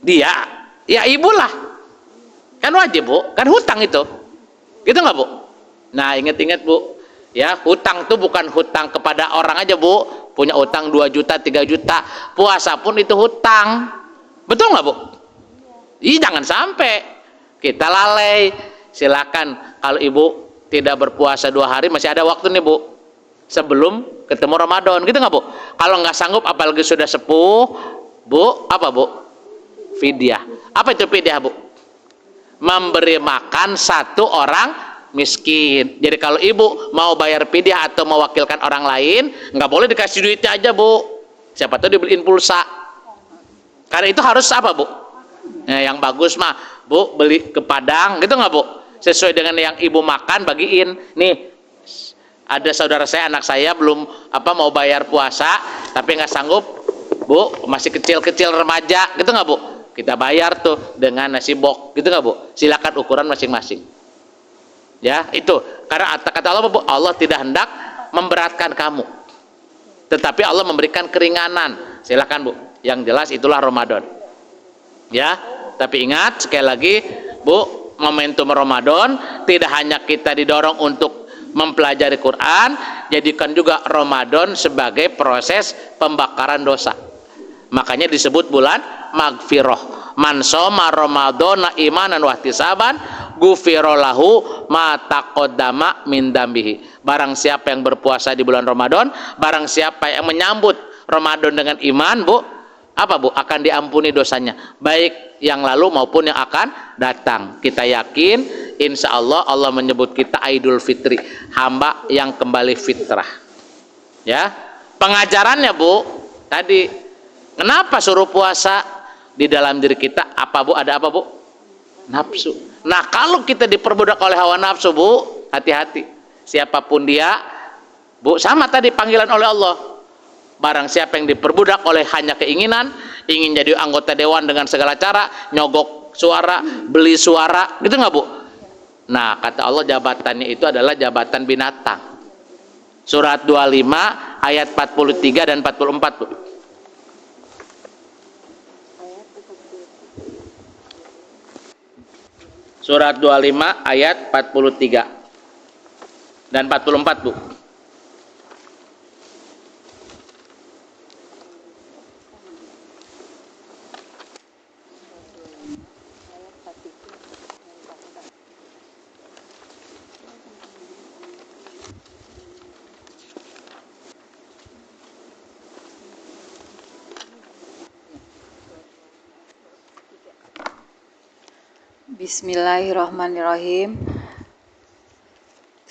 S1: Dia. Ya ibulah. Kan wajib, Bu. Kan hutang itu. Gitu nggak, Bu? Nah, ingat-ingat, Bu. Ya, hutang itu bukan hutang kepada orang aja, Bu. Punya utang 2 juta, 3 juta. Puasa pun itu hutang. Betul nggak, Bu? Ih, jangan sampai kita lalai. Silakan, kalau ibu tidak berpuasa 2 hari, masih ada waktu nih, Bu, sebelum ketemu Ramadan. Gitu nggak, Bu? Kalau nggak sanggup, apalagi sudah sepuh, Bu, apa, Bu? Fidyah. Apa itu fidyah, Bu? Memberi makan 1 orang miskin. Jadi kalau ibu mau bayar fidyah atau mewakilkan orang lain, nggak boleh dikasih duitnya aja, Bu. Siapa tahu dibeliin pulsa. Karena itu harus apa, Bu? Nah, yang bagus mah, Bu, beli ke Padang, gitu nggak, Bu? Sesuai dengan yang ibu makan, bagiin. Nih, ada saudara saya, anak saya belum mau bayar puasa, tapi nggak sanggup, Bu, masih kecil-kecil remaja, gitu nggak, Bu? Kita bayar tuh dengan nasi bok, gitu nggak, Bu? Silakan ukuran masing-masing. Ya, itu karena kata Allah, Bu, Allah tidak hendak memberatkan kamu, tetapi Allah memberikan keringanan. Silakan, Bu. Yang jelas itulah Ramadan. Ya, tapi ingat sekali lagi, Bu, momentum Ramadan tidak hanya kita didorong untuk mempelajari Quran, jadikan juga Ramadan sebagai proses pembakaran dosa. Makanya disebut bulan magfirah. Man shoma ramadhana imanan wa ihtisaban ghufira lahu ma taqaddama min dambihi. Barang siapa yang berpuasa di bulan Ramadan, barang siapa yang menyambut Ramadan dengan iman, Bu, apa, Bu? Akan diampuni dosanya, baik yang lalu maupun yang akan datang. Kita yakin, insya Allah, Allah menyebut kita Idul Fitri, hamba yang kembali fitrah. Ya, pengajarannya, Bu, tadi kenapa suruh puasa? Di dalam diri kita apa, Bu? Ada apa, Bu? Nafsu. Nah, kalau kita diperbudak oleh hawa nafsu, Bu, hati-hati. Siapapun dia, Bu, sama tadi panggilan oleh Allah. Barang siapa yang diperbudak oleh hanya keinginan, ingin jadi anggota dewan dengan segala cara, nyogok suara, beli suara, gitu nggak, Bu? Nah, kata Allah, jabatannya itu adalah jabatan binatang. Surat 25 ayat 43 dan 44, Bu. Surat 25 ayat 43 dan 44, Bu.
S4: Bismillahirrahmanirrahim.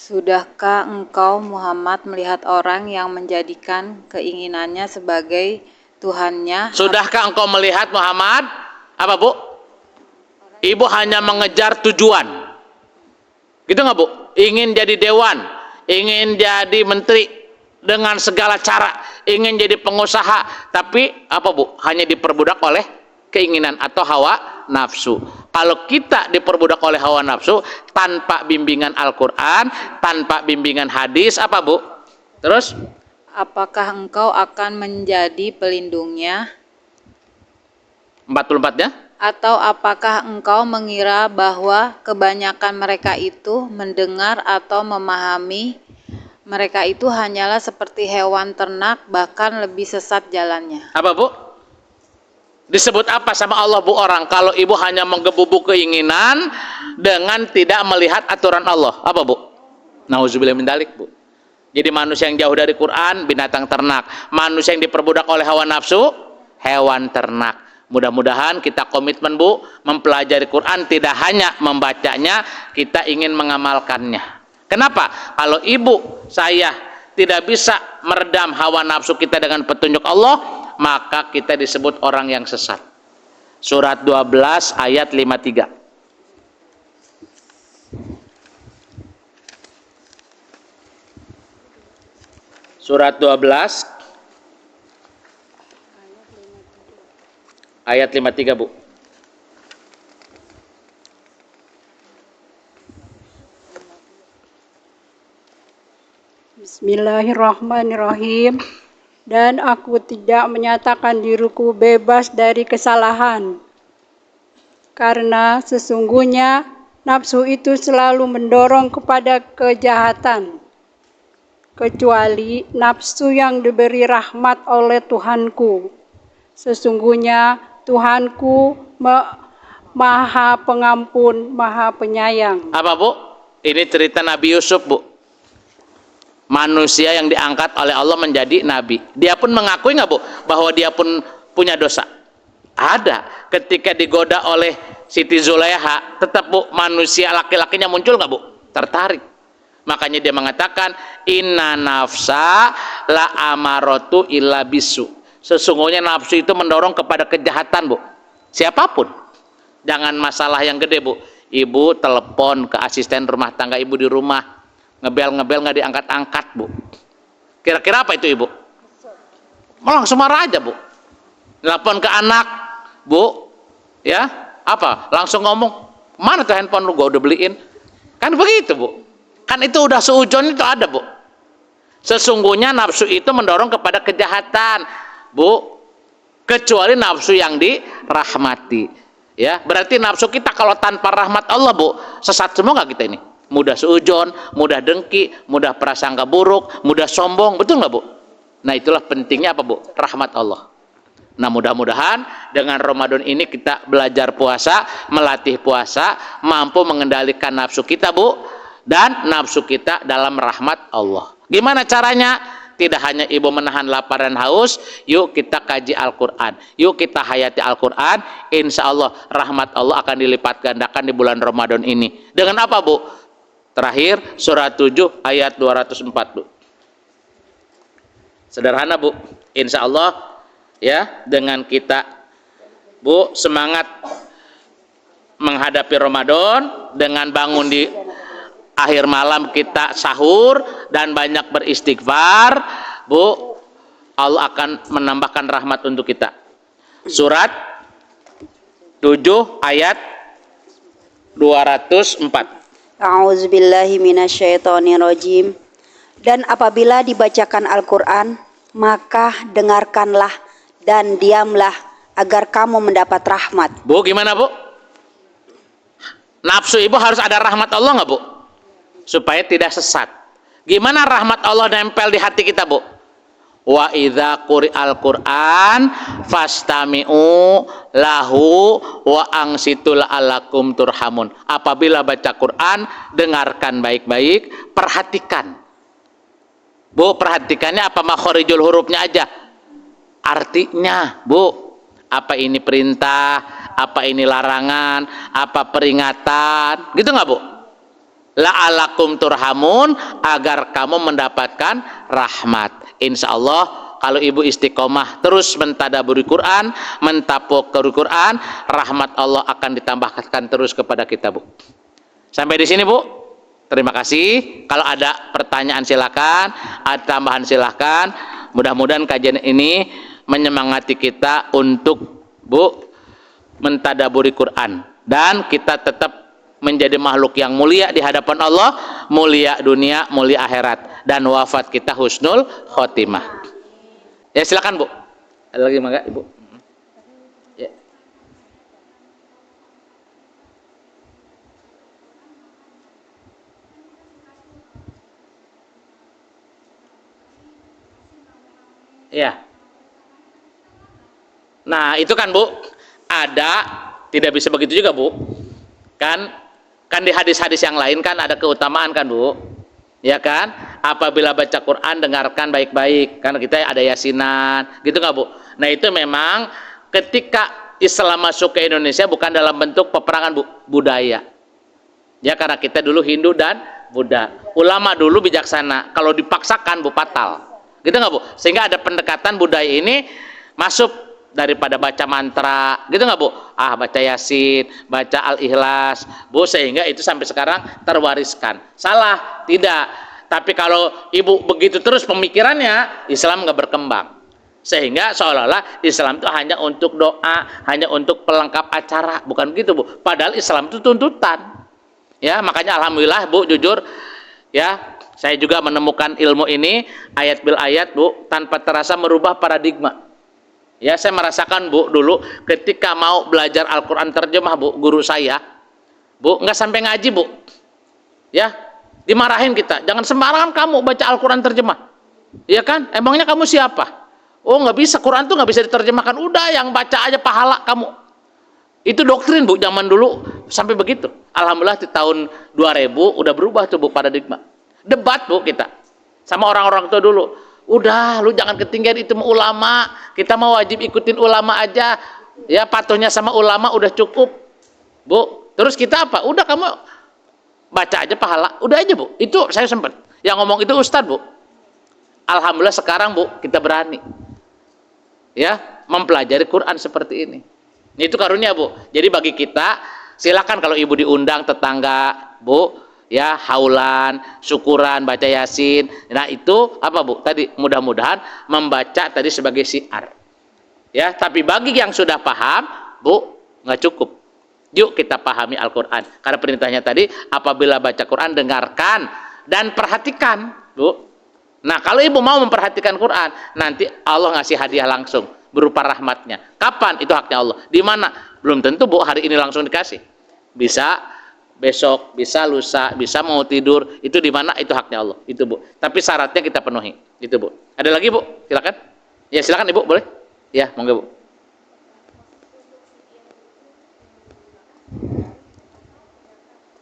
S4: Sudahkah engkau Muhammad melihat orang yang menjadikan keinginannya sebagai Tuhannya?
S1: Sudahkah engkau melihat Muhammad? Apa Bu? Ibu hanya mengejar tujuan. Gitu nggak Bu? Ingin jadi dewan, ingin jadi menteri dengan segala cara, ingin jadi pengusaha, tapi apa Bu? Hanya diperbudak oleh keinginan atau hawa nafsu. Kalau kita diperbudak oleh hawa nafsu tanpa bimbingan Al-Quran, tanpa bimbingan hadis, apa Bu? Terus?
S4: Apakah engkau akan menjadi pelindungnya?
S1: 44-nya?
S4: Atau apakah engkau mengira bahwa kebanyakan mereka itu mendengar atau memahami? Mereka itu hanyalah seperti hewan ternak, bahkan lebih sesat jalannya.
S1: Apa Bu? Disebut apa sama Allah Bu orang kalau ibu hanya menggebu-gebu keinginan dengan tidak melihat aturan Allah? Apa Bu? Nauzubillah min dzalik Bu. Jadi manusia yang jauh dari Quran, binatang ternak. Manusia yang diperbudak oleh hawa nafsu, hewan ternak. Mudah-mudahan kita komitmen Bu, mempelajari Quran tidak hanya membacanya, kita ingin mengamalkannya. Kenapa? Kalau ibu saya tidak bisa meredam hawa nafsu kita dengan petunjuk Allah, maka kita disebut orang yang sesat. Surat 12 ayat 53. Surat 12 ayat 53 Bu.
S7: Bismillahirrahmanirrahim. Dan aku tidak menyatakan diriku bebas dari kesalahan, karena sesungguhnya nafsu itu selalu mendorong kepada kejahatan, kecuali nafsu yang diberi rahmat oleh Tuhanku. Sesungguhnya Tuhanku Maha Pengampun, Maha Penyayang.
S1: Apa Bu? Ini cerita Nabi Yusuf Bu. Manusia yang diangkat oleh Allah menjadi nabi. Dia pun mengakui nggak Bu bahwa dia pun punya dosa? Ada. Ketika digoda oleh Siti Zulaiha, tetap Bu manusia laki-lakinya muncul nggak Bu? Tertarik. Makanya dia mengatakan inna nafsa la amaratu illa bisu. Sesungguhnya nafsu itu mendorong kepada kejahatan Bu. Siapapun. Jangan masalah yang gede Bu. Ibu telepon ke asisten rumah tangga ibu di rumah, ngebel nggak diangkat-angkat Bu. Kira-kira apa itu ibu? Mau langsung marah aja Bu. Telepon ke anak Bu, ya apa? Langsung ngomong, mana tuh handphone lu, gua udah beliin. Kan begitu Bu. Kan itu udah seujon itu ada Bu. Sesungguhnya nafsu itu mendorong kepada kejahatan Bu, kecuali nafsu yang dirahmati. Ya, berarti nafsu kita kalau tanpa rahmat Allah Bu, sesat semua nggak kita ini? Mudah seujon, mudah dengki, mudah prasangka buruk, mudah sombong, betul nggak Bu? Nah itulah pentingnya apa Bu? Rahmat Allah. Nah mudah-mudahan dengan Ramadan ini kita belajar puasa, melatih puasa, mampu mengendalikan nafsu kita Bu, dan nafsu kita dalam rahmat Allah. Gimana caranya? Tidak hanya ibu menahan lapar dan haus, yuk kita kaji Al-Quran, yuk kita hayati Al-Quran, insya Allah rahmat Allah akan dilipat gandakan di bulan Ramadan ini. Dengan apa Bu? Terakhir surat 7 ayat 204 Bu. Sederhana Bu, insya Allah ya, dengan kita Bu semangat menghadapi Ramadan dengan bangun di akhir malam kita sahur dan banyak beristighfar Bu, Allah akan menambahkan rahmat untuk kita. Surat 7 ayat 204.
S8: A'udzubillahi minasyaitonirrajim. Dan apabila dibacakan Al-Quran, maka dengarkanlah dan diamlah agar kamu mendapat rahmat.
S1: Bu, gimana Bu? Nafsu ibu harus ada rahmat Allah nggak Bu? Supaya tidak sesat. Gimana rahmat Allah nempel di hati kita Bu? Wa idza quri'al Qur'an fastami'u lahu wa ansitu la'allakum turhamun. Apabila baca Quran, dengarkan baik-baik, perhatikan. Bu, perhatikannya apa makhorijul hurufnya aja? Artinya, Bu. Apa ini perintah, apa ini larangan, apa peringatan, gitu nggak Bu? la'alakum turhamun, agar kamu mendapatkan rahmat. Insya Allah kalau ibu istiqomah terus mentadaburi Quran, mentafakuri Quran, rahmat Allah akan ditambahkan terus kepada kita, Bu. Sampai di sini, Bu. Terima kasih. Kalau ada pertanyaan silakan, ada tambahan silakan. Mudah-mudahan kajian ini menyemangati kita untuk, Bu, mentadaburi Quran, dan kita tetap menjadi makhluk yang mulia di hadapan Allah, mulia dunia, mulia akhirat, dan wafat kita husnul khotimah. Ya, silakan, Bu. Ada lagi mangga, Ibu? Ya. Ya. Nah, itu kan, Bu, ada, tidak bisa begitu juga, Bu. Kan di hadis-hadis yang lain kan ada keutamaan kan, Bu, ya kan? Apabila baca Quran dengarkan baik-baik, karena kita ada yasinan, gitu nggak, Bu? Nah, itu memang ketika Islam masuk ke Indonesia bukan dalam bentuk peperangan, Bu, budaya, ya, karena kita dulu Hindu dan Buddha. Ulama dulu bijaksana, kalau dipaksakan, Bu, fatal, gitu nggak, Bu? Sehingga ada pendekatan budaya ini masuk daripada baca mantra, gitu nggak, Bu? Baca Yasin, baca Al-Ikhlas, Bu, sehingga itu sampai sekarang terwariskan. Salah? Tidak. Tapi kalau ibu begitu terus pemikirannya, Islam nggak berkembang. Sehingga seolah-olah Islam itu hanya untuk doa, hanya untuk pelengkap acara, bukan begitu, Bu. Padahal Islam itu tuntutan. Ya, makanya alhamdulillah, Bu, jujur, ya, saya juga menemukan ilmu ini ayat bil ayat, Bu, tanpa terasa merubah paradigma. Ya, saya merasakan, Bu, dulu ketika mau belajar Al-Quran terjemah, Bu, guru saya, Bu, nggak sampai ngaji, Bu, ya, dimarahin kita, jangan sembarangan kamu baca Al-Quran terjemah, ya kan, emangnya kamu siapa? Oh, nggak bisa, Quran tuh nggak bisa diterjemahkan, udah yang baca aja pahala kamu. Itu doktrin, Bu, zaman dulu sampai begitu. Alhamdulillah di tahun 2000 udah berubah tuh, Bu, paradigma. Debat, Bu, kita sama orang-orang tua dulu. Udah, lu jangan ketinggian itu ulama, kita mau wajib ikutin ulama aja, ya, patuhnya sama ulama udah cukup, Bu. Terus kita apa? Udah, kamu baca aja pahala, udah aja, Bu. Itu saya sempat yang ngomong itu Ustadz, Bu. Alhamdulillah sekarang, Bu, kita berani, ya, mempelajari Quran seperti ini. Itu karunia, Bu. Jadi bagi kita, silakan kalau ibu diundang tetangga, Bu, ya, haulan, syukuran, baca Yasin. Nah, itu apa, Bu? Tadi mudah-mudahan membaca tadi sebagai syiar. Ya, tapi bagi yang sudah paham, Bu, nggak cukup. Yuk kita pahami Al-Qur'an. Karena perintahnya tadi, apabila baca Quran dengarkan dan perhatikan, Bu. Nah, kalau ibu mau memperhatikan Quran, nanti Allah ngasih hadiah langsung berupa rahmatnya. Kapan? Itu haknya Allah. Di mana? Belum tentu, Bu, hari ini langsung dikasih. Bisa besok, bisa lusa, bisa mau tidur, itu di mana, itu haknya Allah, itu, Bu. Tapi syaratnya kita penuhi, itu, Bu. Ada lagi, Bu? Silakan. Ya, silakan, Ibu, boleh? Ya, monggo, Bu.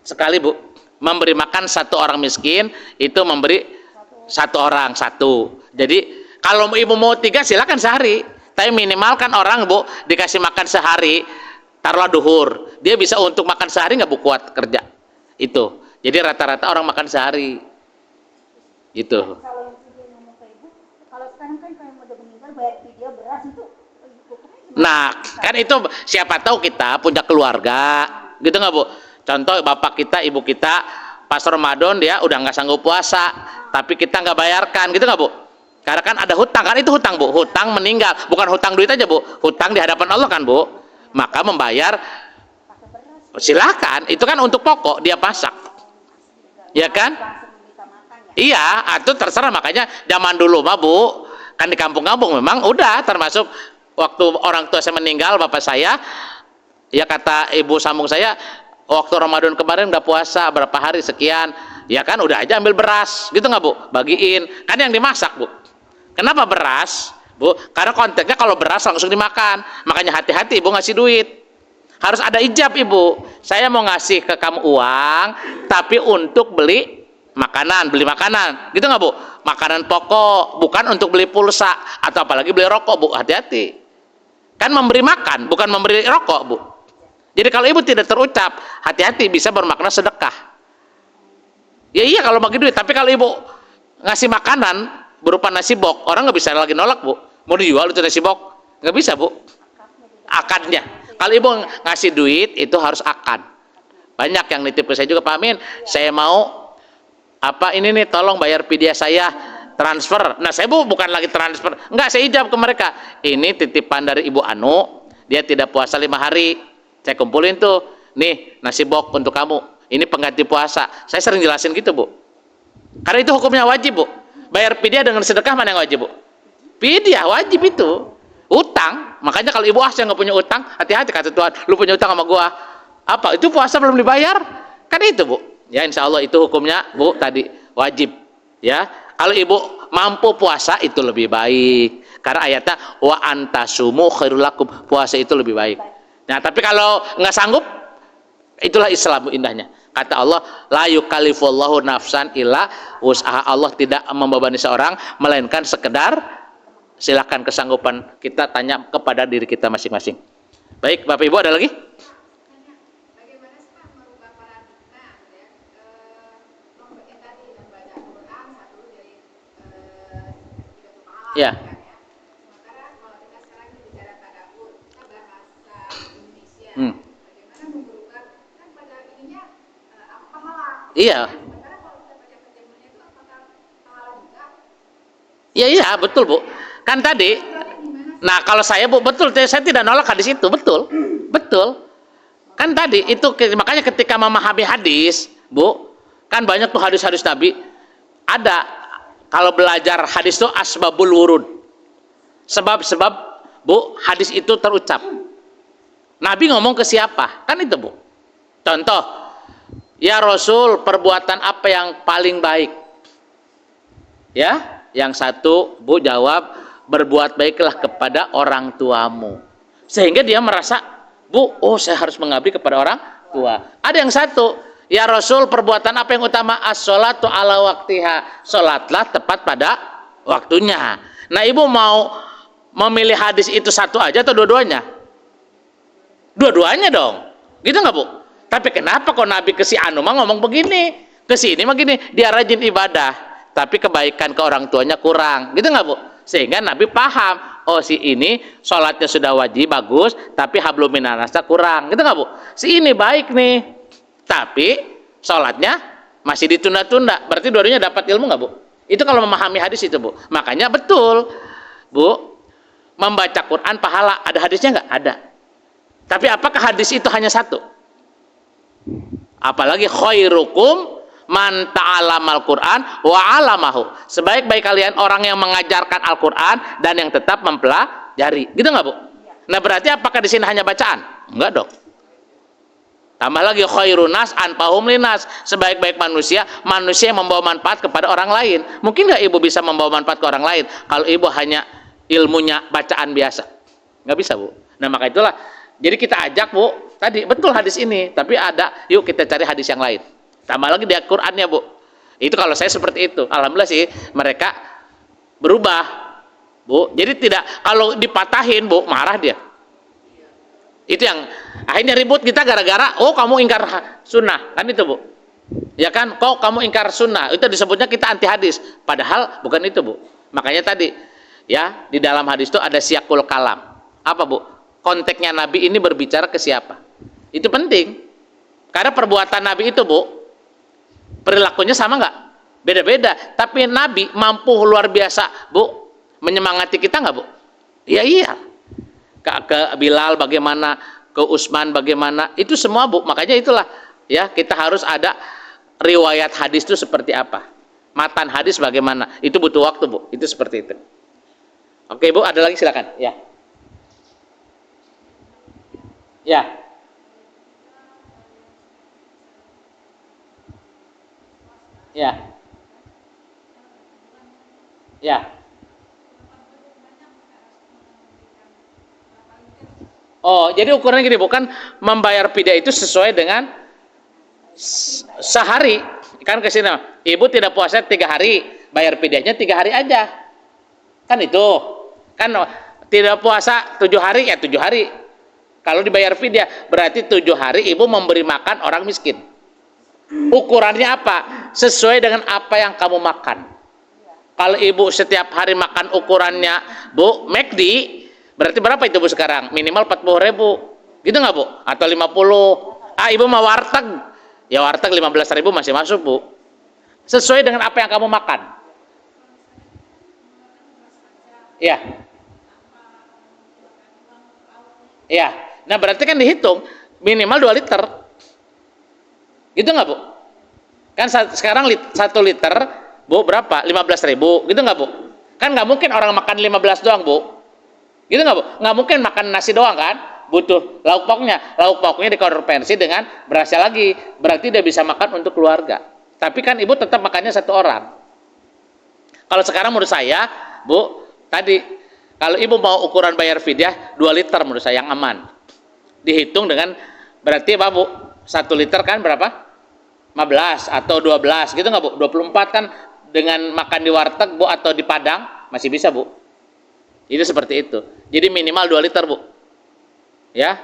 S1: Sekali, Bu, memberi makan satu orang miskin itu memberi satu orang satu. Jadi kalau ibu mau 3 silakan sehari, tapi minimalkan orang, Bu, dikasih makan sehari. Taruhlah duhur, dia bisa untuk makan sehari nggak, Bu, kuat kerja itu. Jadi rata-rata orang makan sehari itu.
S8: Kalau yang video ngomong ke ibu, kalau sekarang kan kalau udah meninggal bayar video beras itu hukumnya gimana?
S1: Nah, kan itu siapa tahu kita punya keluarga, gitu nggak, Bu? Contoh bapak kita, ibu kita pas Ramadan dia udah nggak sanggup puasa, tapi kita nggak bayarkan, gitu nggak, Bu? Karena kan ada hutang, kan itu hutang, Bu. Hutang meninggal, bukan hutang duit aja, Bu. Hutang di hadapan Allah kan, Bu. Maka membayar, silakan, itu kan untuk pokok dia pasak, ya kan? Iya, itu terserah. Makanya zaman dulu mah, Bu, kan di kampung-kampung memang udah termasuk waktu orang tua saya meninggal, bapak saya, ya, kata ibu sambung saya, waktu Ramadan kemarin udah puasa berapa hari sekian, ya kan, udah aja ambil beras, gitu nggak, Bu, bagiin, kan yang dimasak, Bu. Kenapa beras, Bu? Karena konteksnya kalau beras langsung dimakan. Makanya hati-hati Ibu ngasih duit. Harus ada ijab, Ibu. Saya mau ngasih ke kamu uang, tapi untuk beli makanan, gitu nggak, Bu? Makanan pokok, bukan untuk beli pulsa atau apalagi beli rokok, Bu. Hati-hati. Kan memberi makan, bukan memberi rokok, Bu. Jadi kalau Ibu tidak terucap, hati-hati, bisa bermakna sedekah. Ya iya kalau bagi duit, tapi kalau ibu ngasih makanan berupa nasi bok, orang nggak bisa lagi nolak, Bu. Mau dijual itu nasi bok, nggak bisa, Bu. Akadnya. Kalau ibu ngasih duit itu harus akad. Banyak yang nitip ke saya juga, Pak Amin, saya mau apa ini nih, tolong bayar pidia saya, transfer. Nah saya bukan lagi transfer, enggak, saya ijab ke mereka, ini titipan dari Ibu Anu, dia tidak puasa 5 hari, saya kumpulin tuh, nih nasi bok untuk kamu, ini pengganti puasa. Saya sering jelasin gitu, Bu, karena itu hukumnya wajib, Bu. Bayar pidia dengan sedekah mana yang wajib, Bu? Pidia wajib itu. Utang, makanya kalau ibu saya nggak punya utang, hati-hati kata Tuhan, lu punya utang sama gua, apa itu puasa belum dibayar, kan itu, Bu. Ya insya Allah itu hukumnya, Bu, tadi wajib. Ya kalau ibu mampu puasa itu lebih baik, karena ayatnya wa antasumu khairul lakum, puasa itu lebih baik. Nah tapi kalau nggak sanggup, itulah Islam indahnya. Kata Allah, la yukallifullahu nafsan illa wus'aha. Allah tidak membebani seorang melainkan sekedar, silakan kesanggupan kita tanya kepada diri kita masing-masing. Baik, Bapak Ibu ada lagi?
S3: Bagaimana sih Pak merubah paradigma ya? Yang tadi membaca Quran satu jadi tidak berpahala.
S1: Ya.
S3: Sementara kalau kita sekarang bicara tadabbur, kita bahasa Indonesia.
S1: Hmm.
S3: Bagaimana merubah, kan pada ininya pahala.
S1: Iya.
S3: Sementara kalau kita baca tadaburnya itu apakah pahala juga?
S1: Iya betul, Bu. Kan tadi, nah kalau saya, Bu, betul, saya tidak nolak hadis itu, betul. Kan tadi itu makanya ketika memahami hadis, Bu, kan banyak tuh hadis-hadis Nabi. Ada kalau belajar hadis itu asbabul wurud. Sebab-sebab, Bu, hadis itu terucap. Nabi ngomong ke siapa? Kan itu, Bu. Contoh, ya Rasul, perbuatan apa yang paling baik? Ya, yang satu, Bu, jawab, berbuat baiklah kepada orang tuamu. Sehingga dia merasa, Bu, oh saya harus mengabdi kepada orang tua. Ada yang satu, ya Rasul, perbuatan apa yang utama? As-sholatu ala waktiha, sholatlah tepat pada waktunya. Nah ibu mau memilih hadis itu satu aja atau dua-duanya? Dua-duanya dong, gitu nggak, Bu? Tapi kenapa kok Nabi ke si Anu mah ngomong begini, ke sini mah gini, dia rajin ibadah, tapi kebaikan ke orang tuanya kurang, gitu nggak, Bu? Sehingga Nabi paham, oh si ini sholatnya sudah wajib bagus, tapi hablum minanasnya kurang, gitu nggak, Bu? Si ini baik nih, tapi sholatnya masih ditunda-tunda, berarti dua-duanya dapat ilmu nggak, Bu? Itu kalau memahami hadis itu, Bu. Makanya betul, Bu, membaca Quran pahala, ada hadisnya nggak? Ada. Tapi apakah hadis itu hanya satu? Apalagi khairukum man ta'alamal Quran wa 'alamahu. Sebaik-baik kalian orang yang mengajarkan Al-Quran dan yang tetap mempelajari. Gitu nggak, Bu? Nah berarti apakah di sini hanya bacaan? Enggak dong. Tambah lagi khairun nas anfa'uhum linnas. Sebaik-baik manusia, manusia yang membawa manfaat kepada orang lain. Mungkin nggak ibu bisa membawa manfaat ke orang lain kalau ibu hanya ilmunya bacaan biasa? Nggak bisa, Bu. Nah maka itulah, jadi kita ajak, Bu, tadi betul hadis ini, tapi ada, yuk kita cari hadis yang lain. Tambah lagi di Al-Qur'annya, Bu. Itu kalau saya seperti itu. Alhamdulillah sih mereka berubah, Bu. Jadi tidak, kalau dipatahin, Bu, marah dia. Itu yang akhirnya ribut kita gara-gara, oh kamu ingkar sunnah, kan itu, Bu. Ya kan, kok kamu ingkar sunnah, itu disebutnya kita anti hadis. Padahal bukan itu, Bu. Makanya tadi, ya, di dalam hadis itu ada siyakul kalam. Apa, Bu? Konteksnya Nabi ini berbicara ke siapa? Itu penting. Karena perbuatan Nabi itu, Bu, perilakunya sama nggak? Beda-beda. Tapi Nabi mampu luar biasa, Bu, menyemangati kita nggak, Bu? Iya. Ke Bilal bagaimana, ke Utsman bagaimana, itu semua, Bu. Makanya itulah, ya, kita harus ada riwayat hadis itu seperti apa, matan hadis bagaimana. Itu butuh waktu, Bu. Itu seperti itu. Oke, Bu, ada lagi silakan. Ya. Oh, jadi ukurannya gini, bukan membayar pidah itu sesuai dengan sehari. Kan ke sini, ibu tidak puasa 3 hari, bayar pidahnya 3 hari aja. Kan itu. Kan tidak puasa 7 hari, ya 7 hari. Kalau dibayar pidah, berarti 7 hari ibu memberi makan orang miskin. Ukurannya apa? sesuai dengan apa yang kamu makan. Kalau ibu setiap hari makan ukurannya Bu McD, berarti berapa itu Bu sekarang? Minimal 40.000, gitu nggak Bu? Atau 50? Ibu mau warteg, ya warteg 15.000 masih masuk Bu. Sesuai dengan apa yang kamu makan. Iya. Iya. Nah berarti kan dihitung minimal 2 liter. Gitu nggak Bu? Kan sekarang 1 liter Bu berapa? 15.000, gitu nggak Bu? Kan nggak mungkin orang makan 15 doang Bu, gitu nggak Bu? Nggak mungkin makan nasi doang kan? Butuh lauk pauknya dikonversi dengan berasnya lagi, berarti dia bisa makan untuk keluarga. Tapi kan ibu tetap makannya 1 orang. Kalau sekarang menurut saya Bu, tadi kalau ibu mau ukuran bayar fidyah 2 liter menurut saya yang aman. Dihitung dengan berarti apa Bu? 1 liter kan berapa? 15 atau 12 gitu nggak Bu? 24 kan dengan makan di warteg Bu atau di Padang masih bisa Bu. Jadi seperti itu. Jadi minimal 2 liter Bu. Ya.